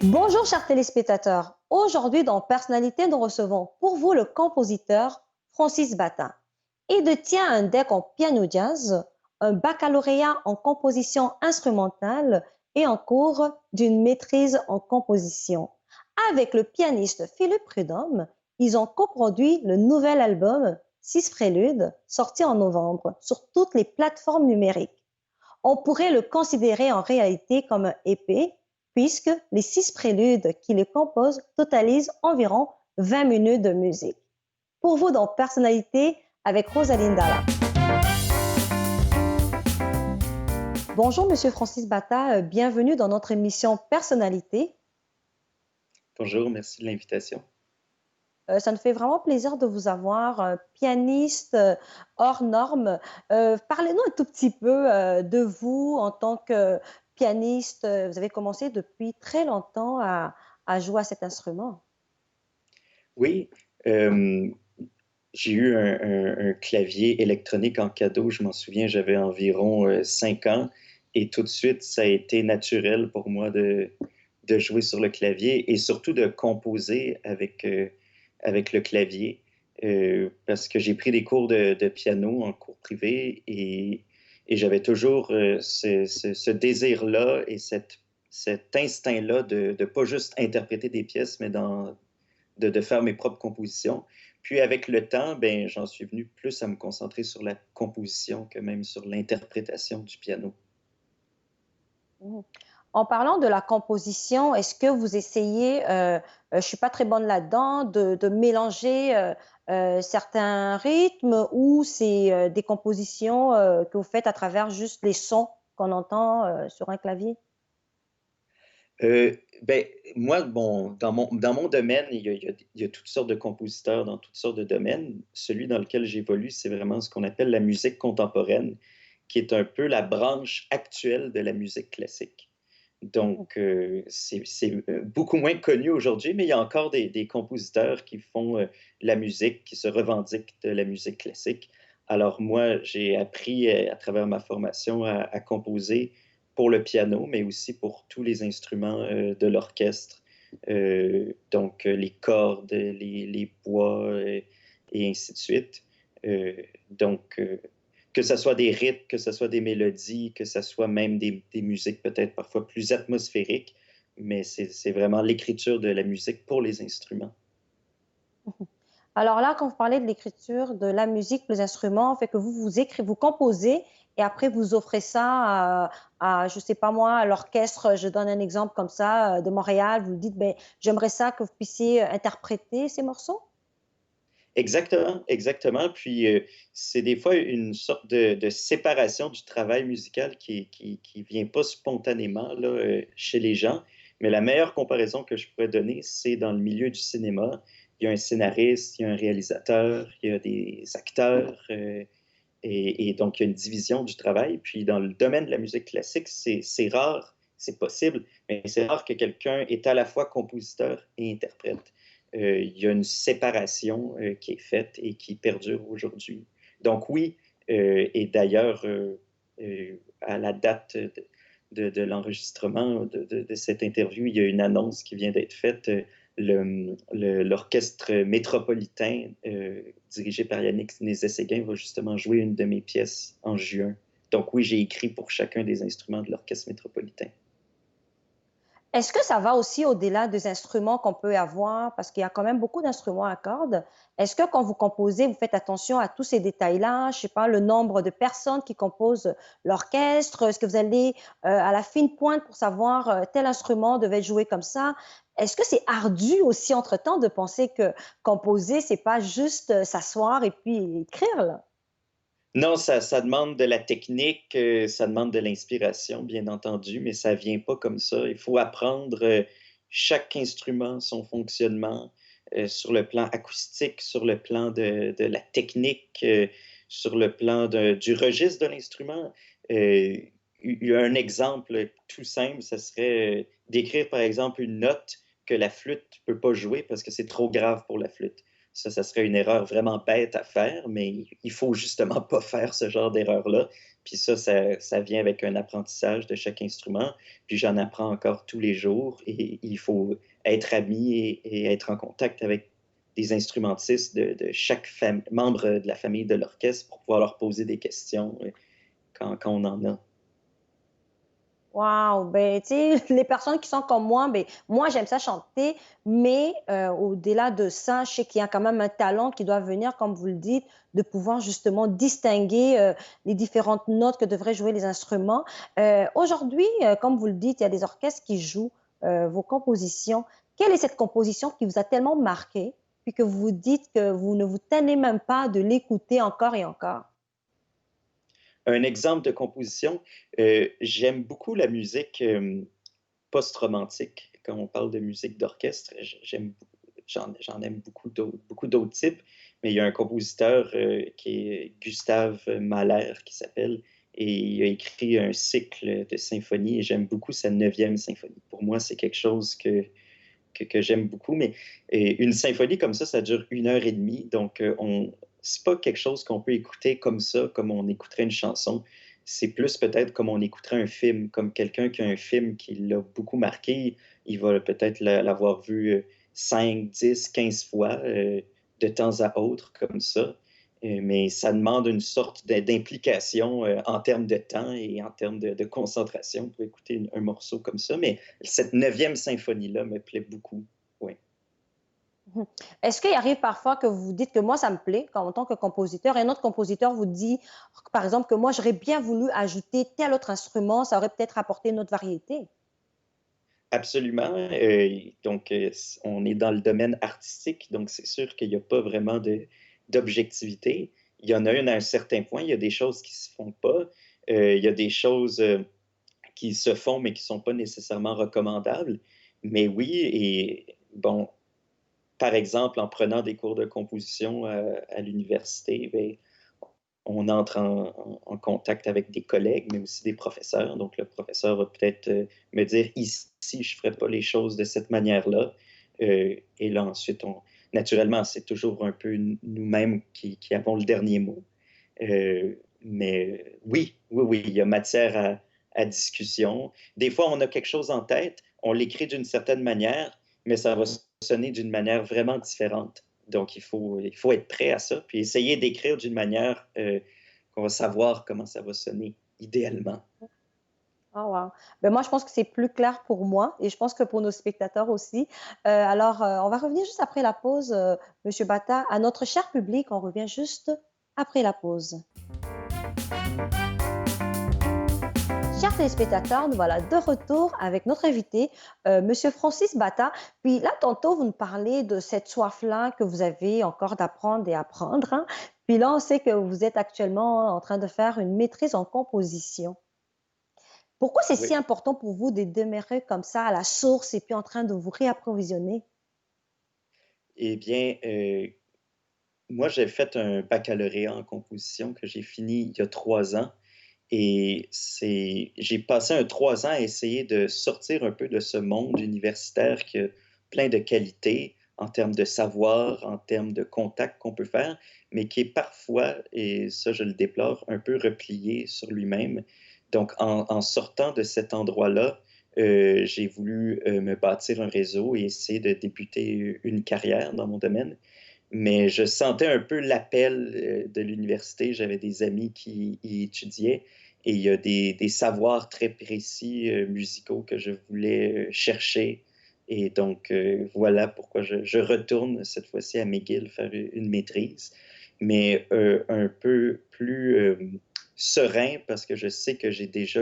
Bonjour chers téléspectateurs. Aujourd'hui dans Personnalité, nous recevons pour vous le compositeur Francis Batin. Il détient un deck en piano jazz, un baccalauréat en composition instrumentale et en cours d'une maîtrise en composition. Avec le pianiste Philippe Prudhomme, ils ont coproduit le nouvel album Six Préludes, sorti en novembre sur toutes les plateformes numériques. On pourrait le considérer en réalité comme un épée, puisque les six préludes qui le composent totalisent environ 20 minutes de musique. Pour vous, dans Personnalité, avec Rosaline Dalla. Bonjour, Monsieur Francis Bata, bienvenue dans notre émission Personnalité. Bonjour, merci de l'invitation. Ça nous fait vraiment plaisir de vous avoir, pianiste hors norme. Parlez-nous un tout petit peu de vous en tant que pianiste. Vous avez commencé depuis très longtemps à jouer à cet instrument. Oui, euh, j'ai eu un clavier électronique en cadeau, je m'en souviens, j'avais environ 5 ans et tout de suite, ça a été naturel pour moi de jouer sur le clavier et surtout de composer avec le clavier parce que j'ai pris des cours de piano en cours privé et j'avais toujours ce désir-là et cet instinct-là de pas juste interpréter des pièces, mais de faire mes propres compositions. Puis avec le temps, ben, j'en suis venu plus à me concentrer sur la composition que même sur l'interprétation du piano. Mhm. En parlant de la composition, est-ce que vous essayez, je suis pas très bonne là-dedans, de mélanger certains rythmes ou c'est des compositions que vous faites à travers juste les sons qu'on entend sur un clavier? Ben, moi, bon, dans mon domaine, il y a toutes sortes de compositeurs dans toutes sortes de domaines. Celui dans lequel j'évolue, c'est vraiment ce qu'on appelle la musique contemporaine, qui est un peu la branche actuelle de la musique classique. Mhm. Donc, c'est beaucoup moins connu aujourd'hui, mais il y a encore des compositeurs qui font la musique, qui se revendiquent de la musique classique. Alors moi, j'ai appris à travers ma formation à composer pour le piano, mais aussi pour tous les instruments de l'orchestre. Donc, les cordes, les bois et ainsi de suite. Donc, que ce soit des rythmes, que ce soit des mélodies, que ce soit même des musiques peut-être parfois plus atmosphériques, mais c'est vraiment l'écriture de la musique pour les instruments. Alors là, quand vous parlez de l'écriture, de la musique, les instruments, fait que vous écrivez, vous composez et après vous offrez ça je sais pas moi, à l'orchestre. Je donne un exemple comme ça de Montréal. Vous dites, ben, j'aimerais ça que vous puissiez interpréter ces morceaux. Exactement, exactement. Puis c'est des fois une sorte de séparation du travail musical qui vient pas spontanément là, chez les gens. Mais la meilleure comparaison que je pourrais donner, c'est dans le milieu du cinéma. Il y a un scénariste, il y a un réalisateur, il y a des acteurs, et donc il y a une division du travail. Puis dans le domaine de la musique classique, c'est rare, c'est possible, mais c'est rare que quelqu'un est à la fois compositeur et interprète. Il y a une séparation qui est faite et qui perdure aujourd'hui. Donc oui, et d'ailleurs, à la date de l'enregistrement de cette interview, il y a une annonce qui vient d'être faite. L'orchestre métropolitain, dirigé par Yannick Nézet-Séguin, va justement jouer une de mes pièces en juin. Donc oui, j'ai écrit pour chacun des instruments de l'orchestre métropolitain. Est-ce que ça va aussi au-delà des instruments qu'on peut avoir? Parce qu'il y a quand même beaucoup d'instruments à cordes. Est-ce que quand vous composez, vous faites attention à tous ces détails-là? Je sais pas, le nombre de personnes qui composent l'orchestre. Est-ce que vous allez à la fine pointe pour savoir tel instrument devait jouer comme ça? Est-ce que c'est ardu aussi entre-temps de penser que composer, c'est pas juste s'asseoir et puis écrire, là? Non, ça demande de la technique, ça demande de l'inspiration, bien entendu, mais ça vient pas comme ça. Il faut apprendre chaque instrument, son fonctionnement, sur le plan acoustique, sur le plan de la technique, sur le plan du registre de l'instrument. Euh, il y a un exemple tout simple, ça serait d'écrire, par exemple, une note que la flûte peut pas jouer parce que c'est trop grave pour la flûte. Ça serait une erreur vraiment bête à faire, mais il faut justement pas faire ce genre d'erreur-là. Puis ça vient avec un apprentissage de chaque instrument. Puis j'en apprends encore tous les jours et il faut être ami et être en contact avec des instrumentistes de chaque membre de la famille de l'orchestre pour pouvoir leur poser des questions quand on en a. Wow! Ben, tu sais, les personnes qui sont comme moi, ben, moi, j'aime ça chanter, mais au-delà de ça, je sais qu'il y a quand même un talent qui doit venir, comme vous le dites, de pouvoir justement distinguer les différentes notes que devraient jouer les instruments. Aujourd'hui, comme vous le dites, il y a des orchestres qui jouent vos compositions. Quelle est cette composition qui vous a tellement marqué, puis que vous dites que vous ne vous tenez même pas de l'écouter encore et encore? Un exemple de composition, j'aime beaucoup la musique post-romantique. Quand on parle de musique d'orchestre, j'en aime beaucoup d'autres types, mais il y a un compositeur qui est Gustave Mahler qui s'appelle, et il a écrit un cycle de symphonies et j'aime beaucoup sa neuvième symphonie. Pour moi, c'est quelque chose que j'aime beaucoup, mais une symphonie comme ça dure 1 heure et demie, donc c'est pas quelque chose qu'on peut écouter comme ça, comme on écouterait une chanson. C'est plus peut-être comme on écouterait un film, comme quelqu'un qui a un film qui l'a beaucoup marqué, il va peut-être l'avoir vu 5, 10, 15 fois de temps à autre comme ça. Mais ça demande une sorte d'implication en termes de temps et en termes de concentration pour écouter un morceau comme ça. Mais cette neuvième symphonie-là me plaît beaucoup. Oui. Mmh. Est-ce qu'il arrive parfois que vous dites que moi, ça me plaît, en tant que compositeur, et un autre compositeur vous dit, par exemple, que moi, j'aurais bien voulu ajouter tel autre instrument, ça aurait peut-être apporté une autre variété? Absolument. Donc, on est dans le domaine artistique, donc c'est sûr qu'il n'y a pas vraiment d'objectivité. Il y en a une à un certain point, il y a des choses qui ne se font pas, il y a des choses qui se font mais qui ne sont pas nécessairement recommandables. Mais oui, et bon, par exemple, en prenant des cours de composition à l'université, ben, on entre en contact avec des collègues, mais aussi des professeurs. Donc, le professeur va peut-être me dire ici, je ne ferai pas les choses de cette manière-là. Et là, ensuite, naturellement, c'est toujours un peu nous-mêmes qui avons le dernier mot. Mais oui, oui, oui, il y a matière à discussion. Des fois, on a quelque chose en tête, on l'écrit d'une certaine manière, mais ça va sonner d'une manière vraiment différente. Donc, il faut être prêt à ça, puis essayer d'écrire d'une manière qu'on va savoir comment ça va sonner, idéalement. Oh wow! Ben, moi, je pense que c'est plus clair pour moi et je pense que pour nos spectateurs aussi. Alors, on va revenir juste après la pause, monsieur Bata. À notre cher public, on revient juste après la pause. Chers téléspectateurs, nous voilà de retour avec notre invité, Monsieur Francis Bata. Puis là, tantôt, vous nous parlez de cette soif-là que vous avez encore d'apprendre et apprendre, hein. Puis là, on sait que vous êtes actuellement en train de faire une maîtrise en composition. Pourquoi c'est si Oui. important pour vous de demeurer comme ça à la source et puis en train de vous réapprovisionner? Eh bien, moi, j'ai fait un baccalauréat en composition que j'ai fini il y a 3 ans. Et j'ai passé 3 ans à essayer de sortir un peu de ce monde universitaire qui a plein de qualités en termes de savoir, en termes de contacts qu'on peut faire, mais qui est parfois, et ça je le déplore, un peu replié sur lui-même. Donc en sortant de cet endroit-là, j'ai voulu me bâtir un réseau et essayer de débuter une carrière dans mon domaine. Mais je sentais un peu l'appel de l'université. J'avais des amis qui y étudiaient et il y a des savoirs très précis musicaux que je voulais chercher. Et donc, voilà pourquoi je retourne cette fois-ci à McGill faire une maîtrise, mais un peu plus serein parce que je sais que j'ai déjà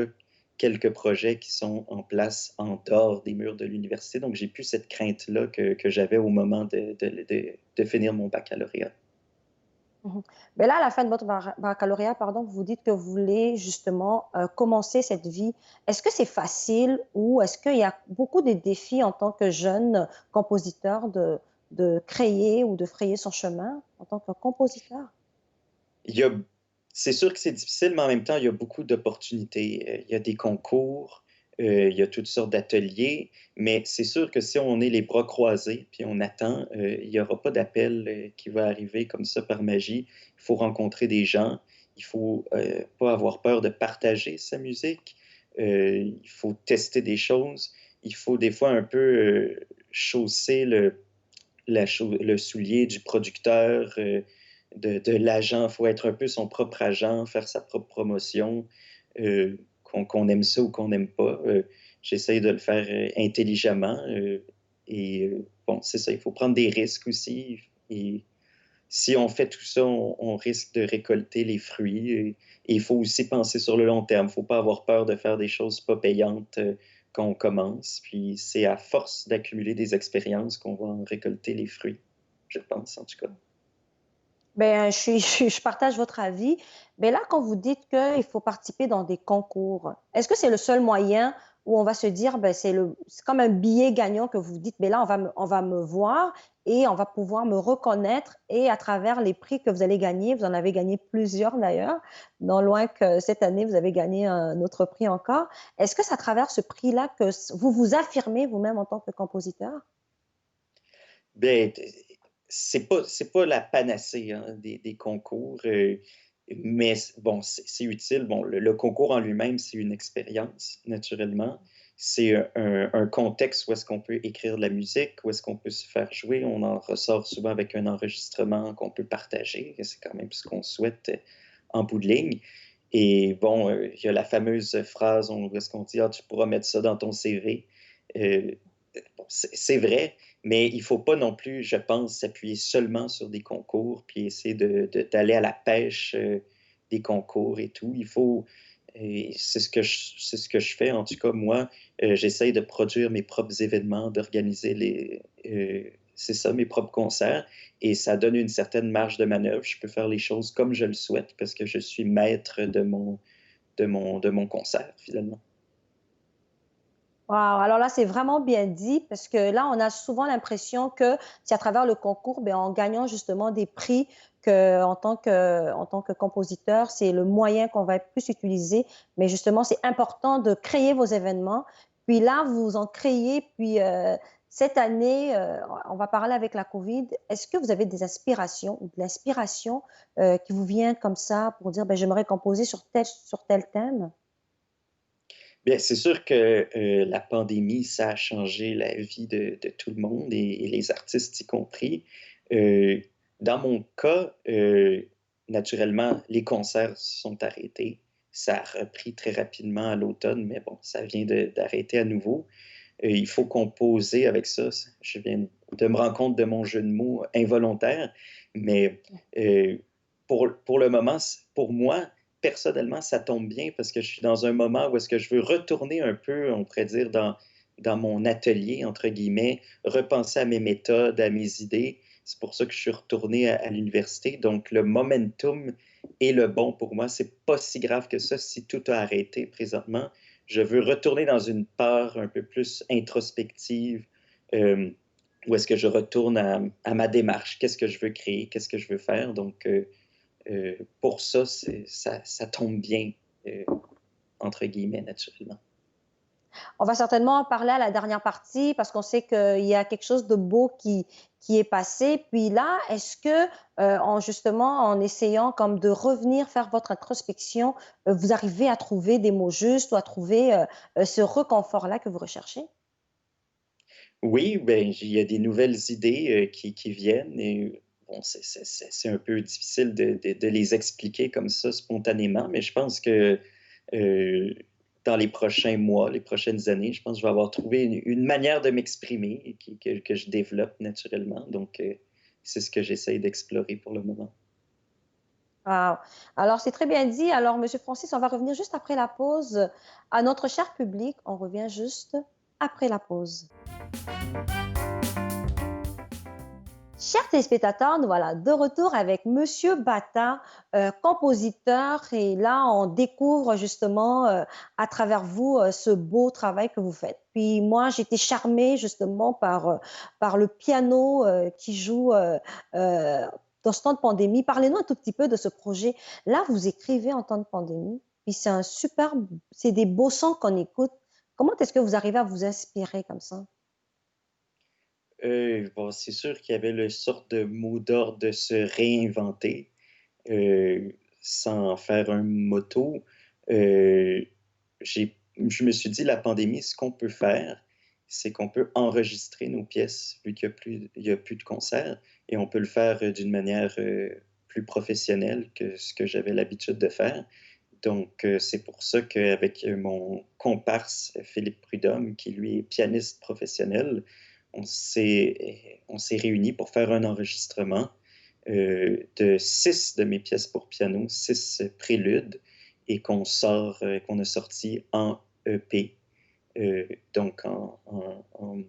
quelques projets qui sont en place en dehors des murs de l'université. Donc, j'ai plus cette crainte-là que j'avais au moment de finir mon baccalauréat. Mmh. Mais là, à la fin de votre baccalauréat, pardon, vous dites que vous voulez justement, commencer cette vie. Est-ce que c'est facile ou est-ce qu'il y a beaucoup de défis en tant que jeune compositeur de créer ou de frayer son chemin en tant que compositeur? Il y a c'est sûr que c'est difficile, mais en même temps, il y a beaucoup d'opportunités. Il y a des concours, Il y a toutes sortes d'ateliers, mais c'est sûr que si on est les bras croisés, puis on attend, il n'y aura pas d'appel qui va arriver comme ça par magie. Il faut rencontrer des gens, il faut pas avoir peur de partager sa musique, il faut tester des choses, il faut des fois un peu chausser le soulier du producteur, de l'agent. Il faut être un peu son propre agent, faire sa propre promotion, qu'on aime ça ou qu'on n'aime pas. J'essaye de le faire intelligemment. Bon, c'est ça, il faut prendre des risques aussi. Et si on fait tout ça, on risque de récolter les fruits. Et il faut aussi penser sur le long terme. Il ne faut pas avoir peur de faire des choses pas payantes quand on commence. Puis c'est à force d'accumuler des expériences qu'on va en récolter les fruits, je pense en tout cas. Ben, je partage votre avis. Mais là, quand vous dites qu'il faut participer dans des concours, est-ce que c'est le seul moyen où on va se dire, ben, c'est comme un billet gagnant que vous dites, ben là, on va me voir et on va pouvoir me reconnaître et à travers les prix que vous allez gagner, vous en avez gagné plusieurs d'ailleurs, non loin que cette année, vous avez gagné un autre prix encore. Est-ce que c'est à travers ce prix-là que vous vous affirmez vous-même en tant que compositeur? Ben, c'est pas la panacée hein, des concours, mais bon, c'est utile. Bon, le concours en lui-même, c'est une expérience, naturellement. C'est un contexte où est-ce qu'on peut écrire de la musique, où est-ce qu'on peut se faire jouer. On en ressort souvent avec un enregistrement qu'on peut partager. C'est quand même ce qu'on souhaite en bout de ligne. Et bon, il y a la fameuse phrase où est-ce qu'on dit, ah, tu pourras mettre ça dans ton CV. Euh, bon, c'est vrai, mais il ne faut pas non plus, je pense, s'appuyer seulement sur des concours, puis essayer d'aller à la pêche des concours et tout. Il faut, et c'est ce que je fais, en tout cas, moi, j'essaye de produire mes propres événements, d'organiser c'est ça, mes propres concerts, et ça donne une certaine marge de manœuvre. Je peux faire les choses comme je le souhaite parce que je suis maître de mon concert, finalement. Wow, alors là, c'est vraiment bien dit parce que là, on a souvent l'impression que c'est à travers le concours, ben, en gagnant justement des prix que, en tant que compositeur, c'est le moyen qu'on va plus utiliser. Mais justement, c'est important de créer vos événements. Puis là, vous en créez. Puis cette année, on va parler avec la COVID. Est-ce que vous avez des aspirations ou de l'inspiration qui vous vient comme ça pour dire, ben, j'aimerais composer sur tel thème? Bien, c'est sûr que la pandémie, ça a changé la vie de tout le monde et les artistes y compris. Euh, Dans mon cas, naturellement, les concerts sont arrêtés. Ça a repris très rapidement à l'automne, mais bon, ça vient d'arrêter à nouveau. Il faut composer avec ça. Je viens de me rendre compte de mon jeu de mots involontaire, mais euh, pour le moment, pour moi, personnellement, ça tombe bien parce que je suis dans un moment où est-ce que je veux retourner un peu, on pourrait dire, dans mon atelier, entre guillemets, repenser à mes méthodes, à mes idées. C'est pour ça que je suis retourné à l'université. Donc, le momentum est le bon pour moi. C'est pas si grave que ça si tout a arrêté présentement. Je veux retourner dans une part un peu plus introspective, euh, où est-ce que je retourne à ma démarche, qu'est-ce que je veux créer, qu'est-ce que je veux faire. Donc, pour ça, ça tombe bien, euh, entre guillemets, naturellement. On va certainement en parler à la dernière partie parce qu'on sait qu'il y a quelque chose de beau qui est passé. Puis là, est-ce que, justement, en essayant comme de revenir faire votre introspection, vous arrivez à trouver des mots justes ou à trouver ce reconfort-là que vous recherchez? Oui, ben, il y a des nouvelles idées qui viennent et bon, c'est un peu difficile de les expliquer comme ça spontanément, mais je pense que euh, dans les prochains mois, les prochaines années, je pense que je vais avoir trouvé une manière de m'exprimer et que je développe naturellement. Donc, c'est ce que j'essaye d'explorer pour le moment. Wow. Alors, c'est très bien dit. Alors, Monsieur Francis, on va revenir juste après la pause à notre cher public. On revient juste après la pause. Chers téléspectateurs, nous voilà de retour avec Monsieur Bata, compositeur. Et là, on découvre justement à travers vous ce beau travail que vous faites. Puis moi, j'étais charmée justement par le piano qui joue euh, dans ce temps de pandémie. Parlez-nous un tout petit peu de ce projet. Là, vous écrivez en temps de pandémie. Puis c'est un super, c'est des beaux sons qu'on écoute. Comment est-ce que vous arrivez à vous inspirer comme ça? Bon, c'est sûr qu'il y avait le sorte de mot d'ordre de se réinventer, heu, sans faire un motto. Heu, je me suis dit: «La pandémie, ce qu'on peut faire, c'est qu'on peut enregistrer nos pièces vu qu'il y a plus de concerts et on peut le faire, d'une manière, plus professionnelle que ce que j'avais l'habitude de faire». Donc, c'est pour ça qu'avec, mon comparse, Philippe Prudhomme, qui lui est pianiste professionnel, on s'est réunis pour faire un enregistrement, de 6 de mes pièces pour piano, 6 préludes et qu'on a sorti en EP, donc en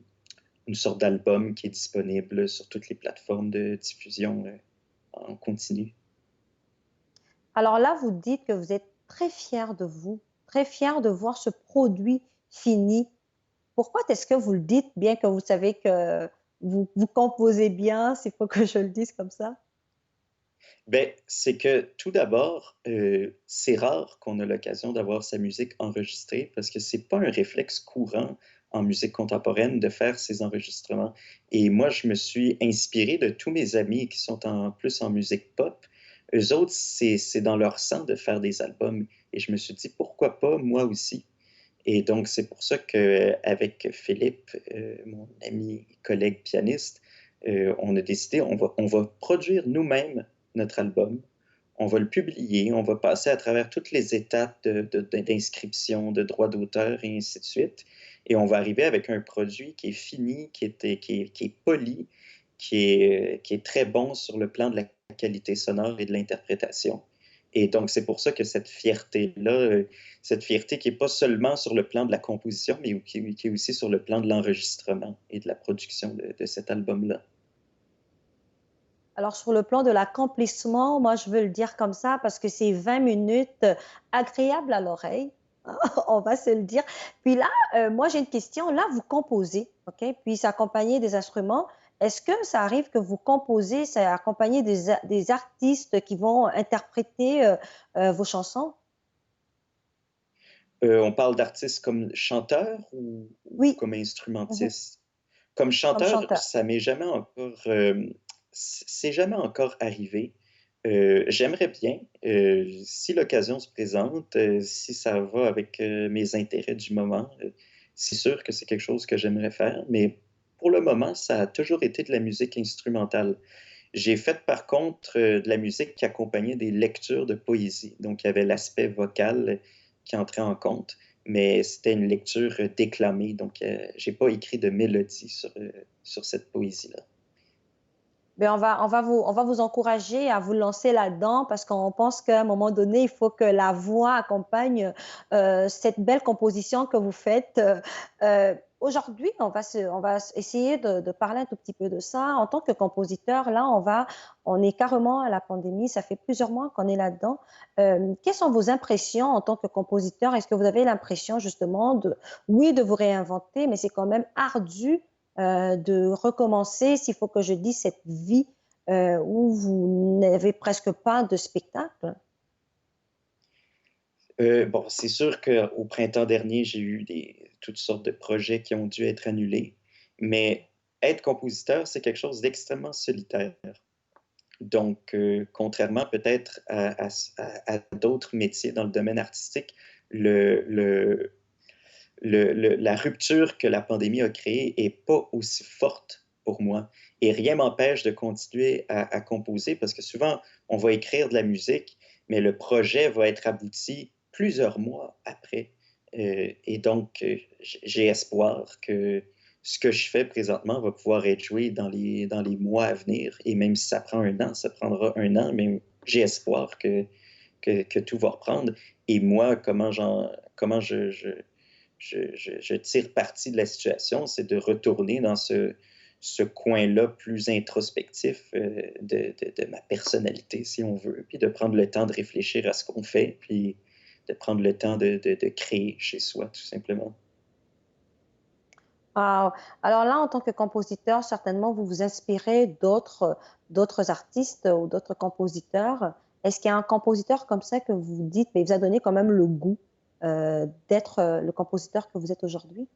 une sorte d'album qui est disponible sur toutes les plateformes de diffusion, en continu. Alors là, vous dites que vous êtes très fier de vous, très fier de voir ce produit fini. Pourquoi est-ce que vous le dites, bien que vous savez que vous composez bien, s'il faut que je le dise comme ça? Ben, c'est que tout d'abord, c'est rare qu'on a l'occasion d'avoir sa musique enregistrée parce que c'est pas un réflexe courant en musique contemporaine de faire ces enregistrements et moi, je me suis inspiré de tous mes amis qui sont en plus en musique pop. Eux autres, c'est dans leur sang de faire des albums et je me suis dit: «Pourquoi pas moi aussi?» Et donc c'est pour ça qu'avec Philippe, mon ami et collègue pianiste, on a décidé on va produire nous-mêmes notre album. On va le publier, on va passer à travers toutes les étapes d'inscription, de droits d'auteur et ainsi de suite et on va arriver avec un produit qui est fini, qui est poli, qui est très bon sur le plan de la qualité sonore et de l'interprétation et donc c'est pour ça que cette fierté-là, cette fierté qui est pas seulement sur le plan de la composition, mais qui est aussi sur le plan de l'enregistrement et de la production de cet album-là. Alors sur le plan de l'accomplissement, moi je veux le dire comme ça parce que c'est 20 minutes agréables à l'oreille, on va se le dire. Puis là, moi j'ai une question. Là, vous composez, OK? Puis c'est accompagné des instruments. Est-ce que ça arrive que vous composez, c'est accompagné des artistes qui vont interpréter, vos chansons? On parle d'artistes comme chanteurs ou Oui. comme Mmh. instrumentistes? Comme Comme chanteur, chanteur. ça m'est jamais encore, c'est jamais encore arrivé. J'aimerais bien, si l'occasion se présente, si ça va avec, mes intérêts du moment, c'est sûr que c'est quelque chose que j'aimerais faire, mais pour le moment, ça a toujours été de la musique instrumentale. J'ai fait par contre, de la musique qui accompagnait des lectures de poésie. Donc il y avait l'aspect vocal qui entrait en compte, mais c'était une lecture, déclamée, donc j'ai pas écrit de mélodie sur cette poésie-là. Ben on va vous encourager à vous lancer là-dedans parce qu'on pense qu'à un moment donné, il faut que la voix accompagne, cette belle composition que vous faites. Aujourd'hui, on va essayer de parler un tout petit peu de ça. En tant que compositeur, là, on est carrément à la pandémie, ça fait plusieurs mois qu'on est là-dedans. Quelles sont vos impressions en tant que compositeur? Est-ce que vous avez l'impression justement de oui, de vous réinventer, mais c'est quand même ardu de recommencer, s'il faut que je dise, cette vie où vous n'avez presque pas de spectacle? Bon, c'est sûr qu'au printemps dernier, j'ai eu des toutes sortes de projets qui ont dû être annulés, mais être compositeur, c'est quelque chose d'extrêmement solitaire. Donc, contrairement peut-être à d'autres métiers dans le domaine artistique, le le la rupture que la pandémie a créée est pas aussi forte pour moi et rien m'empêche de continuer à composer parce que souvent, on va écrire de la musique, mais le projet va être abouti plusieurs mois après, et donc, j'ai espoir que ce que je fais présentement va pouvoir être joué dans les mois à venir et même si ça prend un an, ça prendra un an, mais j'ai espoir que tout va reprendre et moi, comment je tire parti de la situation, c'est de retourner dans ce coin-là plus introspectif, de ma personnalité, si on veut, puis de prendre le temps de réfléchir à ce qu'on fait, puis de prendre le temps de créer chez soi, tout simplement. Waouh! Alors là, en tant que compositeur, certainement, vous vous inspirez d'autres artistes ou d'autres compositeurs. Est-ce qu'il y a un compositeur comme ça que vous dites, mais il vous a donné quand même le goût? d'être le compositeur que vous êtes aujourd'hui?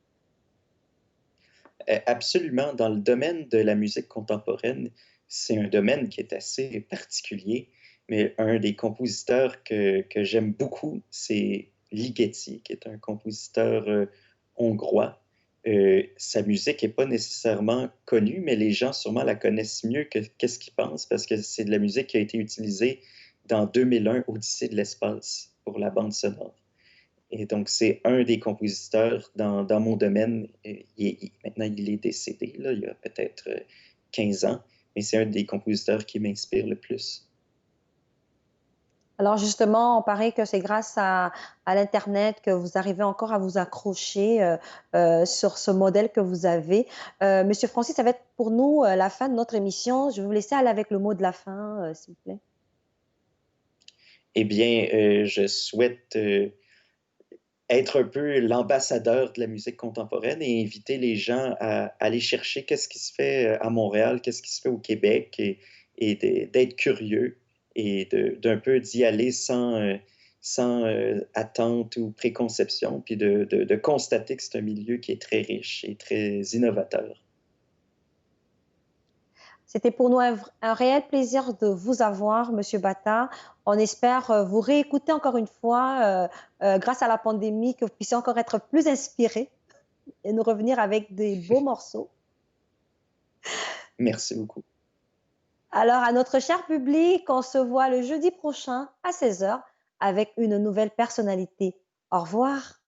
Absolument. Dans le domaine de la musique contemporaine, c'est un domaine qui est assez particulier, mais un des compositeurs que j'aime beaucoup, c'est Ligeti, qui est un compositeur hongrois. Sa musique n'est pas nécessairement connue, mais les gens sûrement la connaissent mieux que qu'est-ce qu'ils pensent, parce que c'est de la musique qui a été utilisée dans 2001, Odyssée de l'espace, pour la bande sonore. Et donc, c'est un des compositeurs dans mon domaine. Maintenant, il est décédé, là, il y a peut-être 15 ans, mais c'est un des compositeurs qui m'inspire le plus. Alors justement, on paraît que c'est grâce à l'internet que vous arrivez encore à vous accrocher, sur ce modèle que vous avez. Monsieur Francis, ça va être pour nous, la fin de notre émission. Je vais vous laisser aller avec le mot de la fin, s'il vous plaît. Eh bien, je souhaite être un peu l'ambassadeur de la musique contemporaine et inviter les gens à aller chercher qu'est-ce qui se fait à Montréal, qu'est-ce qui se fait au Québec et d'être curieux et d'un peu d'y aller sans attente ou préconception, puis de constater que c'est un milieu qui est très riche et très innovateur. C'était pour nous un réel plaisir de vous avoir, Monsieur Bata. On espère vous réécouter encore une fois grâce à la pandémie, que vous puissiez encore être plus inspiré et nous revenir avec des beaux morceaux. Merci beaucoup. Alors, à notre cher public, on se voit le jeudi prochain à 16 heures avec une nouvelle personnalité. Au revoir.